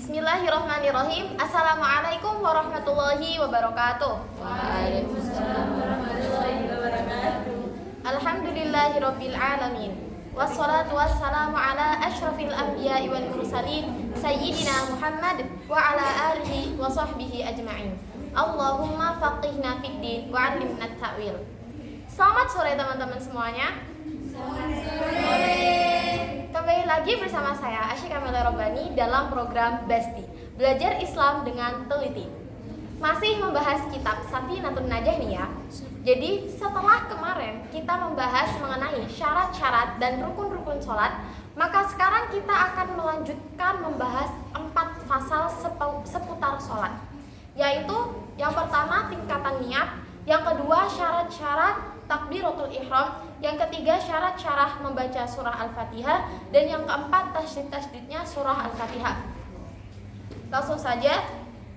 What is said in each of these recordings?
Bismillahirrahmanirrahim. Assalamualaikum warahmatullahi wabarakatuh. Waalaikumsalam warahmatullahi wabarakatuh. Alhamdulillahirabbil alamin. Wassalatu wassalamu ala asyrafil anbiya'i wal mursalin sayyidina Muhammad wa ala alihi wa sahbihi ajma'in. Allahumma faqihna fid din wa 'allimna ta'wil. Selamat sore teman-teman semuanya. Selamat sore. Kembali lagi bersama saya Asyik Amelia Robbani dalam program BESTI, Belajar Islam dengan Teliti. Masih membahas kitab Safinatun Najah nih ya. Jadi setelah kemarin kita membahas mengenai syarat-syarat dan rukun-rukun sholat, maka sekarang kita akan melanjutkan membahas 4 pasal seputar sholat, yaitu yang pertama tingkatan niat, yang kedua syarat-syarat takbiratul ihram, yang ketiga syarat-syarat membaca surah Al-Fatihah, dan yang keempat tasydid-tasydidnya surah Al-Fatihah. Langsung saja,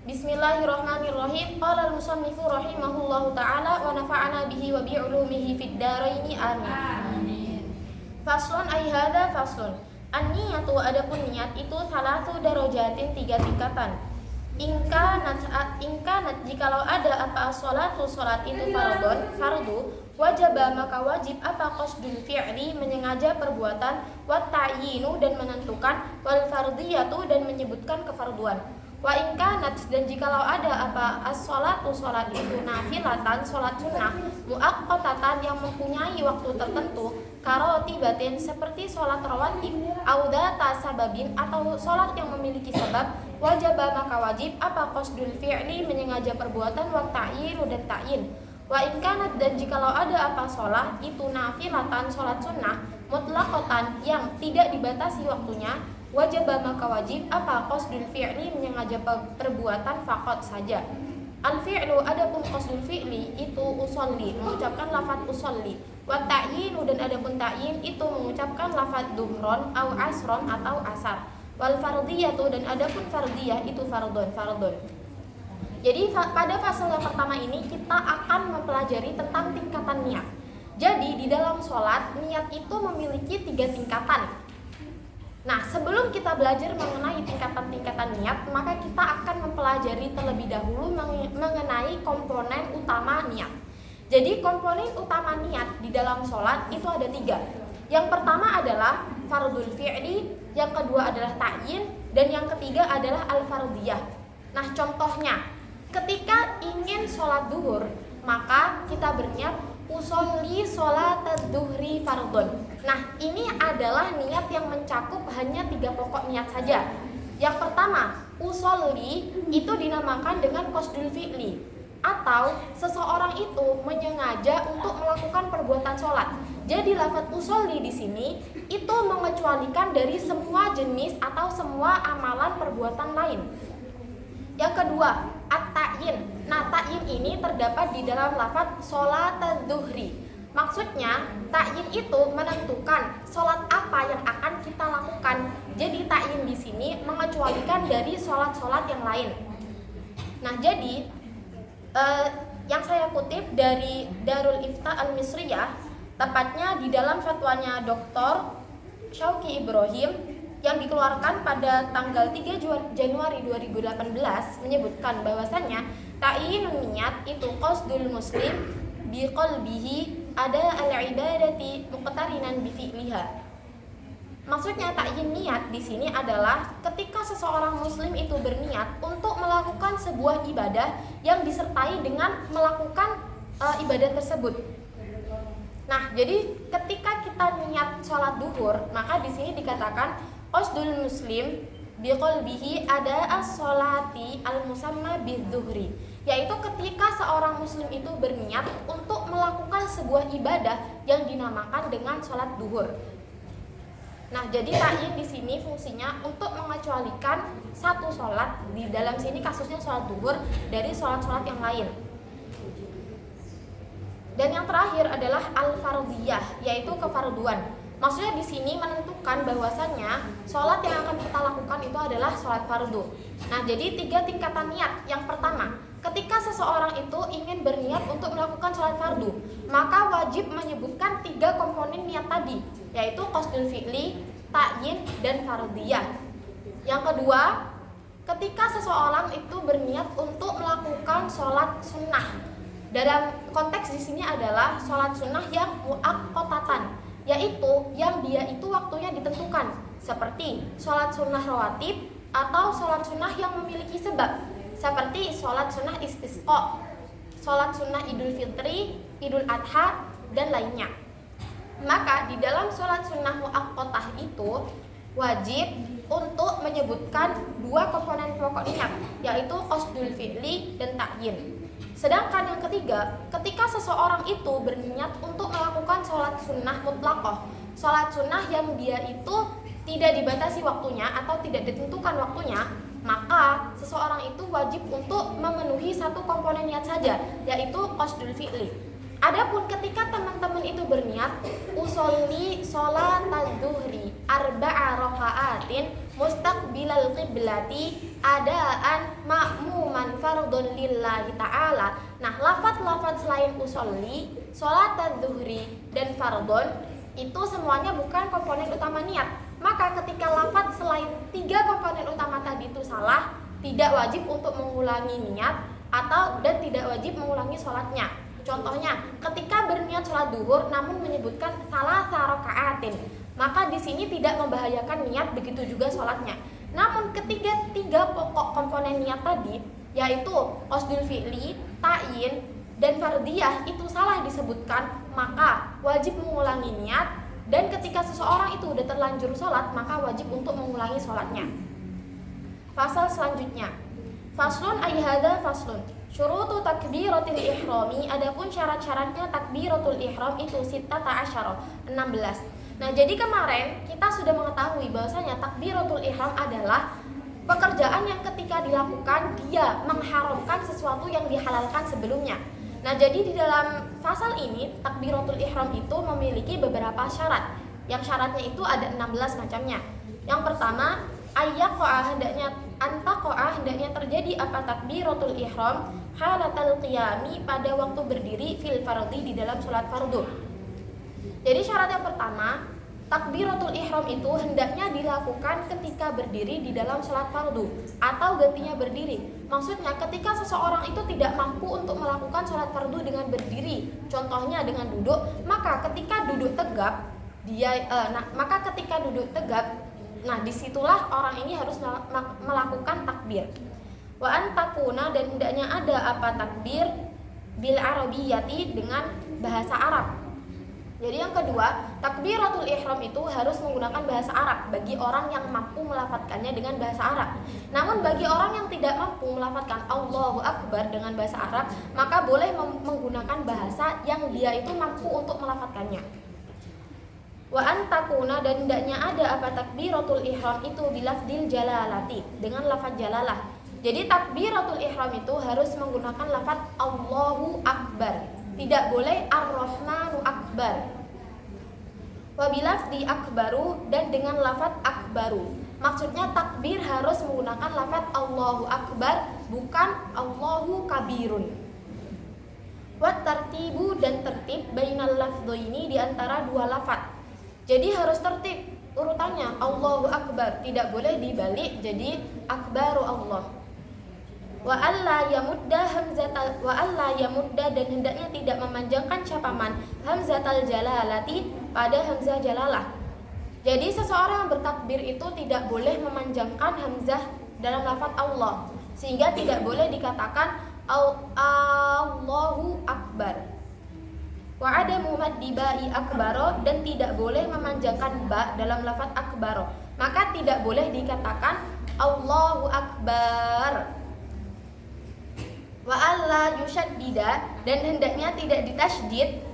Bismillahirrahmanirrahim. Qala al-musannifu rahimahullahu ta'ala wa nafa'ana bihi wa bi'ulumihi fid dharaini amin. Faslun ay hadza faslun. An-niyatu, adapun niat itu salatu darajatin, 3 tingkatan. Ingkanat jikalau ada apa sholatu, sholat itu fardu, wajaba maka wajib apa qasdul fi'li, menyengaja perbuatan, wat ta'yinu dan menentukan, wal fardiyatu dan menyebutkan kefarduan. Wa ingkanat dan jikalau ada apa as-sholatu, sholat itu nafilatan, sholat sunnah, muaqqatatan yang mempunyai waktu tertentu, karotibatin seperti sholat rawatib, audata sababin atau sholat yang memiliki sebab, wajaba maka wajib apa qasdul fi'li, menyengaja perbuatan, wa ta'yinu dan ta'yin. Wa ingkanat dan jikalau ada apa sholat itu nafilatan, sholat sunnah, mutlaqatan yang tidak dibatasi waktunya, wajaba maka wajib apa qasdul fi'li, menyengaja perbuatan faqat saja. Al-fi'lu, adapun qasdul fi'li itu usolli, mengucapkan lafaz usolli. Wa ta'yinu dan adapun ta'yin itu mengucapkan lafaz duhron au asron atau asar. Wal fardiyatu dan adapun fardiyah itu fardun. Jadi pada fase yang pertama ini kita akan mempelajari tentang tingkatan niat. Jadi di dalam sholat niat itu memiliki 3 tingkatan. Nah, sebelum kita belajar mengenai tingkatan-tingkatan niat, maka kita akan mempelajari terlebih dahulu mengenai komponen utama niat. Jadi komponen utama niat di dalam sholat itu ada 3. Yang pertama adalah fardul fi'li, yang kedua adalah ta'yin, dan yang ketiga adalah al-fardiyah. Nah, contohnya ketika ingin sholat duhur, maka kita berniat usolli sholat duhri fardun. Nah, ini adalah niat yang mencakup hanya 3 pokok niat saja. Yang pertama, usolli itu dinamakan dengan qasdul fi'li, atau seseorang itu menyengaja untuk melakukan perbuatan sholat. Jadi lafaz usolli di sini itu mengecualikan dari semua jenis atau semua amalan perbuatan lain. Yang kedua, at-ta'yin. Nah, ta'yin ini terdapat di dalam lafaz sholat duhri. Maksudnya, ta'yin itu menentukan sholat apa yang akan kita lakukan. Jadi ta'yin di sini mengecualikan dari sholat-sholat yang lain. Nah, jadi yang saya kutip dari Darul Ifta Al-Misriyah, tepatnya di dalam fatwanya Dr. Syauqi Ibrahim yang dikeluarkan pada tanggal 3 Januari 2018 menyebutkan bahwasannya ta'yinun niat itu qasdul muslim biqalbihi ada al-ibadati muqtarinan bi fi'liha. Maksudnya ta'yin niat di sini adalah ketika seseorang muslim itu berniat untuk melakukan sebuah ibadah yang disertai dengan melakukan ibadah tersebut. Nah, jadi ketika kita niat sholat duhur, maka di sini dikatakan qasdul muslim biqalbihi ada as-sholati al-musamma bidzuhri, yaitu ketika seorang muslim itu berniat untuk melakukan sebuah ibadah yang dinamakan dengan sholat duhur. Nah, jadi ta'yin di sini fungsinya untuk mengecualikan satu sholat, di dalam sini kasusnya sholat duhur, dari sholat-sholat yang lain. Dan yang terakhir adalah al-fardiyah, yaitu kefarduan. Maksudnya di sini menentukan bahwasannya sholat yang akan kita lakukan itu adalah sholat fardu. Nah, jadi 3 tingkatan niat. Yang pertama, ketika seseorang itu ingin berniat untuk melakukan sholat fardu, maka wajib menyebutkan 3 komponen niat tadi, yaitu qasdul fi'li, ta'yin, dan fardiyah. Yang kedua, ketika seseorang itu berniat untuk melakukan sholat sunnah. Dalam konteks di sini adalah sholat sunnah yang muaqqatan, yaitu yang dia itu waktunya ditentukan, seperti sholat sunnah rawatib atau sholat sunnah yang memiliki sebab, seperti sholat sunnah istisqa, sholat sunnah idul fitri, idul adha, dan lainnya. Maka di dalam sholat sunnah muaqqatah itu wajib untuk menyebutkan dua komponen pokok niat, yaitu qasdul fi'li dan ta'yin. Sedangkan yang ketiga, ketika seseorang itu berniat untuk melakukan sholat sunnah mutlaqah, sholat sunnah yang dia itu tidak dibatasi waktunya atau tidak ditentukan waktunya, maka seseorang itu wajib untuk memenuhi satu komponen niat saja, yaitu qasdul fi'li. Adapun ketika teman-teman itu berniat usolli sholat az-zuhri arba'a raka'atin mustaqbilal qiblati adaan ma'muman fardun lillahi ta'ala. Nah, lafaz-lafaz selain usolli, sholat az-zuhri, dan fardun itu semuanya bukan komponen utama niat. Maka ketika lafaz selain tiga komponen utama tadi itu salah, tidak wajib untuk mengulangi niat dan tidak wajib mengulangi sholatnya. Contohnya, ketika berniat sholat duhur namun menyebutkan salah raka'atin, maka di sini tidak membahayakan niat, begitu juga sholatnya. Namun ketiga pokok komponen niat tadi, yaitu qasdul fi'li, ta'yin, dan fardiyah itu salah disebutkan, maka wajib mengulangi niat. Dan ketika seseorang itu sudah terlanjur sholat, maka wajib untuk mengulangi sholatnya. Fasal selanjutnya, faslun ayyahada faslun syurutu takbiratul ihrami. Adapun syarat-syaratnya takbiratul ihram itu 16. Nah, jadi kemarin kita sudah mengetahui bahwasanya takbiratul ihram adalah pekerjaan yang ketika dilakukan dia mengharamkan sesuatu yang dihalalkan sebelumnya. Nah, jadi di dalam fasal ini takbiratul ihram itu memiliki beberapa syarat. Yang syaratnya itu ada 16 macamnya. Yang pertama, hendaknya terjadi apa takbiratul ihram halatal qiyami, pada waktu berdiri, fil fardhi, di dalam sholat fardu. Jadi syarat yang pertama, takbiratul ihram itu hendaknya dilakukan ketika berdiri di dalam sholat fardu atau gantinya berdiri. Maksudnya ketika seseorang itu tidak mampu untuk melakukan sholat fardu dengan berdiri, contohnya dengan duduk, maka ketika duduk tegap nah disitulah orang ini harus melakukan takbir. Wa antakuna, dan hendaknya ada apa takbir bil arabiyyati, dengan bahasa Arab. Jadi yang kedua, takbiratul ihram itu harus menggunakan bahasa Arab bagi orang yang mampu melafadzkannya dengan bahasa Arab. Namun bagi orang yang tidak mampu melafadzkan Allahu Akbar dengan bahasa Arab, maka boleh menggunakan bahasa yang dia itu mampu untuk melafadzkannya. Wa antakuna, dan hendaknya ada apa takbiratul ihram itu bilafdil jalalati, dengan lafaz jalalah. Jadi takbiratul ihram itu harus menggunakan lafaz Allahu Akbar, tidak boleh Ar-Rahmanu Akbar. Wa bilafdi akbaru, dan dengan lafaz akbaru. Maksudnya takbir harus menggunakan lafaz Allahu Akbar, bukan Allahu Kabirun. Wa tartibu, dan tertib bainal lafdhaini, di antara dua lafaz. Jadi harus tertib urutannya, Allahu Akbar, tidak boleh dibalik jadi Akbaru Allah. Wa alla yamudda, dan hendaknya tidak memanjangkan syapaman hamzatal jalalati pada hamzah jalalah. Jadi seseorang yang bertakbir itu tidak boleh memanjangkan hamzah dalam lafaz Allah, sehingga tidak boleh dikatakan Allahu Akbar. Wa adamu maddi ba'i akbaro, dan tidak boleh memanjangkan ba dalam lafaz akbaro, maka tidak boleh dikatakan Allahu Akbar. Wa alla yushaddida, dan hendaknya tidak ditasydid,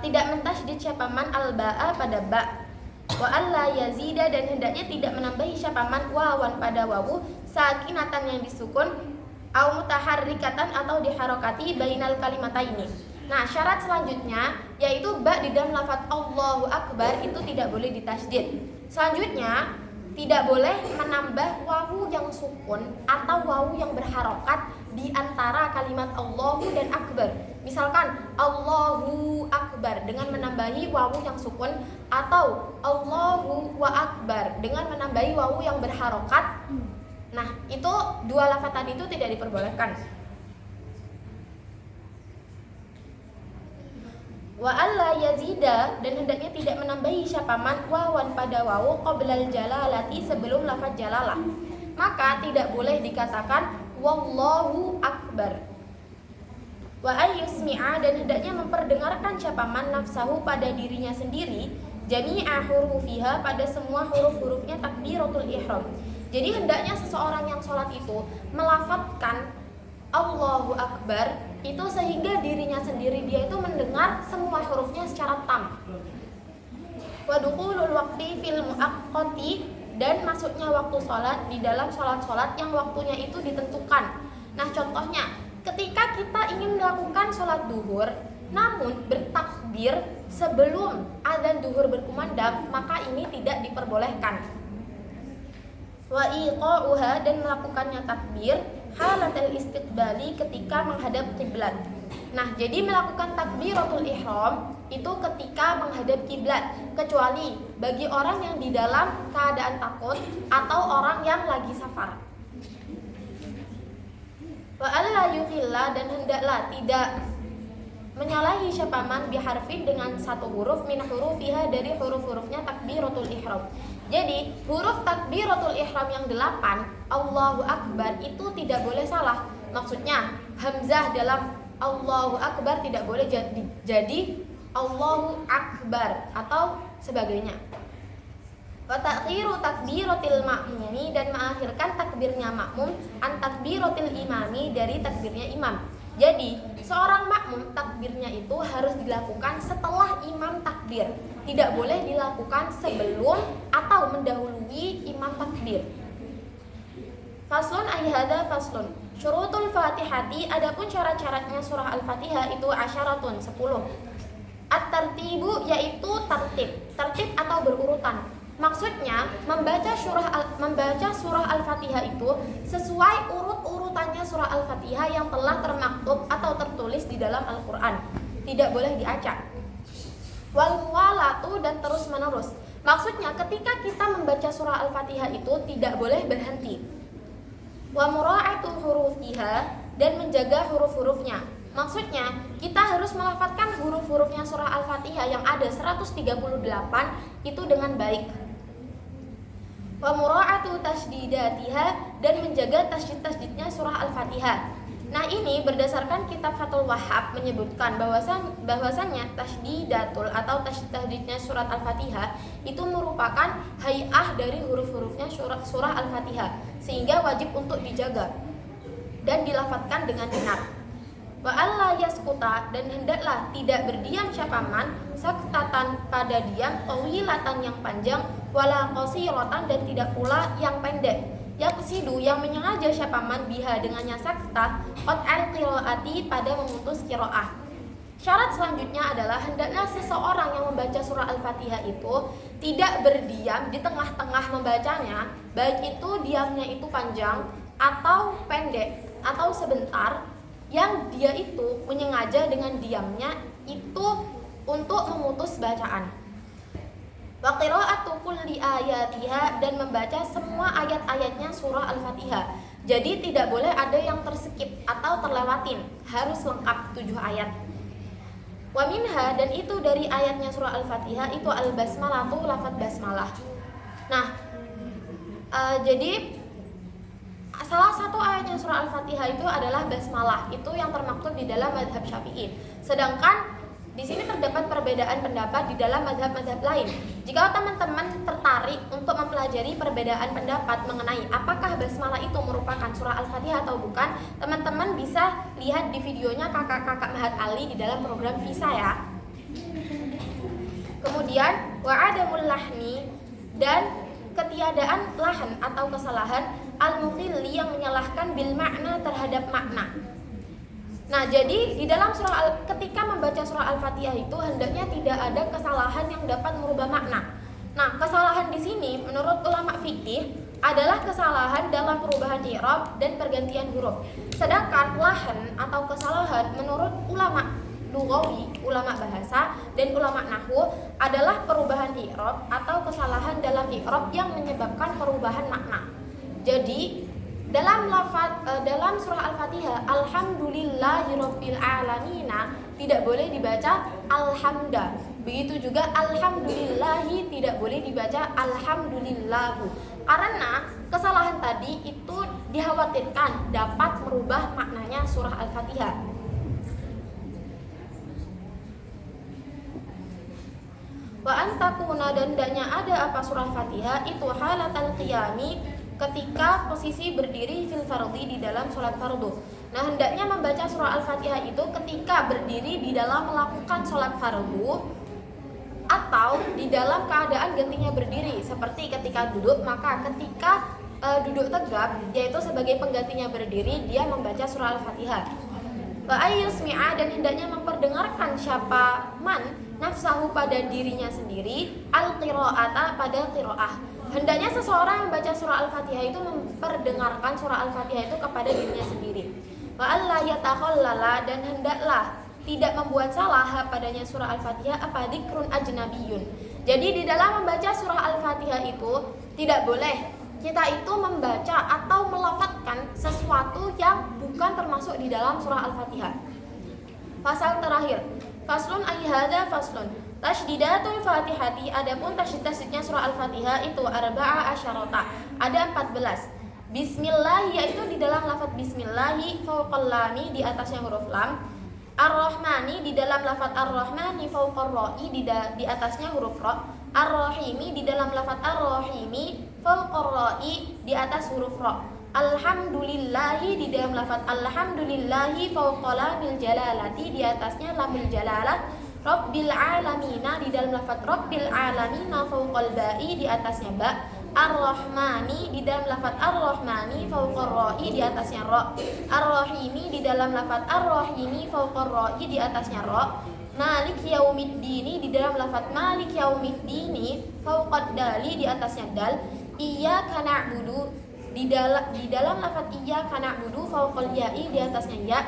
tidak mentasydid syapaman al-ba'a pada ba. Wa alla yazida, dan hendaknya tidak menambahi syapaman wawan pada wawu sakinatan yang disukun au mutaharrikatan atau diharokati bainal kalimataini. Nah, syarat selanjutnya yaitu ba di dalam lafaz Allahu Akbar itu tidak boleh ditasydid. Selanjutnya, tidak boleh menambah wawu yang sukun atau wawu yang berharokat di antara kalimat Allahu dan Akbar. Misalkan Allahu Akbar dengan menambahi wawu yang sukun, atau Allahu wa Akbar dengan menambahi wawu yang berharokat Nah, itu dua lafaz tadi itu tidak diperbolehkan. Wa alla yazida, dan hendaknya tidak menambahi syapaman wawan pada wawu qoblal jalalati, sebelum lafaz jalalah. Maka tidak boleh dikatakan wallahu akbar. Wa ayyusmi'a, dan hendaknya memperdengarkan syapaman nafsahu pada dirinya sendiri, jami'a hurufiha, pada semua huruf-hurufnya takbiratul ihram. Jadi hendaknya seseorang yang sholat itu melafadzkan Allahu Akbar itu sehingga dirinya sendiri dia itu mendengar semua hurufnya secara tam. Wa dukhulul waqti fil muaqqati, dan masuknya waktu sholat di dalam sholat-sholat yang waktunya itu ditentukan. Nah, contohnya ketika kita ingin melakukan sholat duhur namun bertakbir sebelum adzan duhur berkumandang, maka ini tidak diperbolehkan. Wa iqa'uha, dan melakukannya takbir halatal istiqbali, ketika menghadap kiblat. Nah, jadi melakukan takbiratul ihram itu ketika menghadap kiblat, kecuali bagi orang yang di dalam keadaan takut atau orang yang lagi safar. Wa alla yukhilla, dan hendaklah tidak menyalahi syapaman biharfin, dengan satu huruf min hurufiha, dari huruf-hurufnya takbiratul ihram. Jadi huruf takbiratul ihram yang 8 Allahu Akbar itu tidak boleh salah. Maksudnya hamzah dalam Allahu Akbar tidak boleh jadi Allahu Akbar atau sebagainya. Wa ta'khiru takbiratil ma'mumi, dan mengakhirkan takbirnya makmum an takbiratil imami, dari takbirnya imam. Jadi seorang makmum takbirnya itu harus dilakukan setelah imam takbir, tidak boleh dilakukan sebelum atau mendahului imam takbir. Faslun ayyada faslun syurutul fatihati, adapun syarat-syaratnya surah al-fatihah itu asyaratun 10. At-tartibu, yaitu tertib atau berurutan. Maksudnya membaca surah al-fatihah itu sesuai urut-urutannya surah al-fatihah yang telah termaktub atau tertulis di dalam Al-Quran, tidak boleh diacak. Wal muwalatu, dan terus menerus. Maksudnya ketika kita membaca surah al-fatihah itu tidak boleh berhenti. Wa mura'atu hurufiha, dan menjaga huruf-hurufnya. Maksudnya kita harus melafadzkan huruf-hurufnya surah al-fatihah yang ada 138 itu dengan baik. Wa mura'atu tasydidatiha, dan menjaga tasydid-tasydidnya surah al-fatihah. Nah, ini berdasarkan kitab Fathul Wahhab menyebutkan bahwasannya tasdidatul atau tasydidnya surat al-fatihah itu merupakan hay'ah dari huruf-hurufnya surah al-fatihah, sehingga wajib untuk dijaga dan dilafadzkan dengan benar. Wa alla yaskuta, dan hendaklah tidak berdiam syapaman saktatan, pada diam, tawilatan yang panjang, wala qasiratan, dan tidak pula yang pendek. Yaqsidu, yang menyengaja syapaman biha, dengannya sakta, qat'al qiraati, pada memutus qiraah. Syarat selanjutnya adalah hendaknya seseorang yang membaca surah al-fatihah itu tidak berdiam di tengah-tengah membacanya, baik itu diamnya itu panjang atau pendek atau sebentar, yang dia itu menyengaja dengan diamnya itu untuk memutus bacaan. Wa qira'atu kulli ayatiha, dan membaca semua ayat-ayatnya surah al-fatihah. Jadi tidak boleh ada yang terskip atau terlewatin, harus lengkap 7 ayat. Wa minha, dan itu dari ayatnya surah al-fatihah itu al-basmalah, tuh lafaz basmalah. Nah, jadi salah satu ayatnya surah al-fatihah itu adalah basmalah, itu yang termaktub di dalam mazhab Syafi'i. Sedangkan di sini terdapat perbedaan pendapat di dalam mazhab-mazhab lain. Jika teman-teman tertarik untuk mempelajari perbedaan pendapat mengenai apakah basmalah itu merupakan surah al-fatihah atau bukan, teman-teman bisa lihat di videonya kakak-kakak Mahat Ali di dalam program Visa ya. Kemudian wa'adamul lahni, dan ketiadaan lahan atau kesalahan al-mukhilli, yang menyalahkan bil makna, terhadap makna. Nah, jadi di dalam ketika membaca surah al-fatihah itu hendaknya tidak ada kesalahan yang dapat merubah makna. Nah, kesalahan di sini menurut ulama fikih adalah kesalahan dalam perubahan i'rab dan pergantian huruf. Sedangkan lahan atau kesalahan menurut ulama lughawi, ulama bahasa, dan ulama nahwu adalah perubahan i'rab atau kesalahan dalam i'rab yang menyebabkan perubahan makna. Jadi dalam surah Al-Fatihah alhamdulillahirabbil alamin tidak boleh dibaca alhamda. Begitu juga alhamdulillahi tidak boleh dibaca alhamdulillahu. Karena kesalahan tadi itu dikhawatirkan dapat merubah maknanya surah Al-Fatihah. Wa antakuna dan hendaknya ada apa surah Fatihah itu halatal qiyami ketika posisi berdiri fil fardhi di dalam sholat fardu. Nah, hendaknya membaca surah Al-Fatihah itu ketika berdiri di dalam melakukan sholat fardu atau di dalam keadaan gantinya berdiri. Seperti ketika duduk, maka ketika duduk tegak yaitu sebagai penggantinya berdiri, dia membaca surah Al-Fatihah. Wa ayyusmi'a dan hendaknya memperdengarkan siapa man nafsahu pada dirinya sendiri al-qira'ata pada qira'ah. Hendaknya seseorang yang membaca surah Al-Fatihah itu memperdengarkan surah Al-Fatihah itu kepada dirinya sendiri. Wa alla yatakhallala dan hendaklah tidak membuat salah padanya surah Al-Fatihah apa dzikrun ajnabiyun. Jadi di dalam membaca surah Al-Fatihah itu tidak boleh kita itu membaca atau melafadzkan sesuatu yang bukan termasuk di dalam surah Al-Fatihah. Pasal terakhir, faslun ayyhada faslun. Tashdidatul Fatihati, adapun tasydid-tasydidnya surah Al-Fatihah itu arba'a asyarata, ada 14. Bismillah yaitu di dalam lafaz bismillahi fauqal lami di atasnya huruf lam. Ar-Rahmani di dalam lafaz Ar-Rahmani fauqar ra'i di atasnya huruf ra. Ar-Rahimi di dalam lafaz Ar-Rahimi fauqar ra'i di atas huruf ra. Alhamdulillahi di dalam lafaz Alhamdulillahi fauqa lamil jalalati di atasnya lamil jalalah. Rabbil alamina di dalam lafaz Rabbil alamina fauqal ba'i di atasnya ba. Ar-Rahmani di dalam lafaz Ar-Rahmani fauqar ra'i di atasnya ra. Ar-Rahimi di dalam lafaz Ar-Rahimi fauqar ra'i di atasnya ra. Malik yaumiddini di dalam lafaz Malik yaumiddini fauqad dali di atasnya dal. Iyyaka na'budu di dalam lafaz iyyaka na'budu fauqal ya'i di atasnya ya.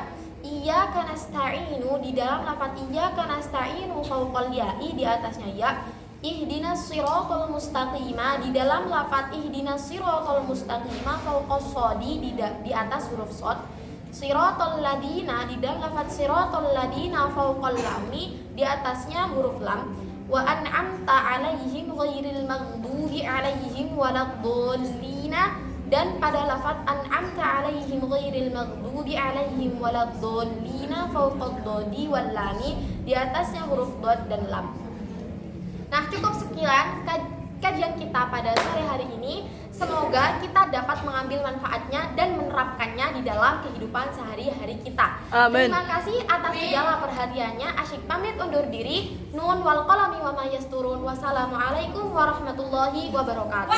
Iyyaka nasta'inu di dalam lafaz iyyaka nasta'inu fauqal ya'i di atasnya ya. Ihdinas siratal mustaqima di dalam lafaz ihdinas siratal mustaqima fauqas shadi di atas huruf shad. Siratal ladina di dalam lafaz siratal ladina fauqal lami di atasnya huruf lam. Wa an'amta 'alaihim ghairil maghdubi 'alaihim waladdallina dan pada lafaz an'amta 'alaihim ghairil maghdubi 'alaihim waladdallina fauqad dadi wal lami di atasnya huruf dad dan lam. Nah, cukup sekian kajian kita pada sore hari ini. Semoga kita dapat mengambil manfaatnya dan menerapkannya di dalam kehidupan sehari-hari kita. Amin. Terima kasih atas segala perhatiannya. Asyik pamit undur diri. Nun wal qalami wa ma yasturun. Wassalamualaikum warahmatullahi wabarakatuh.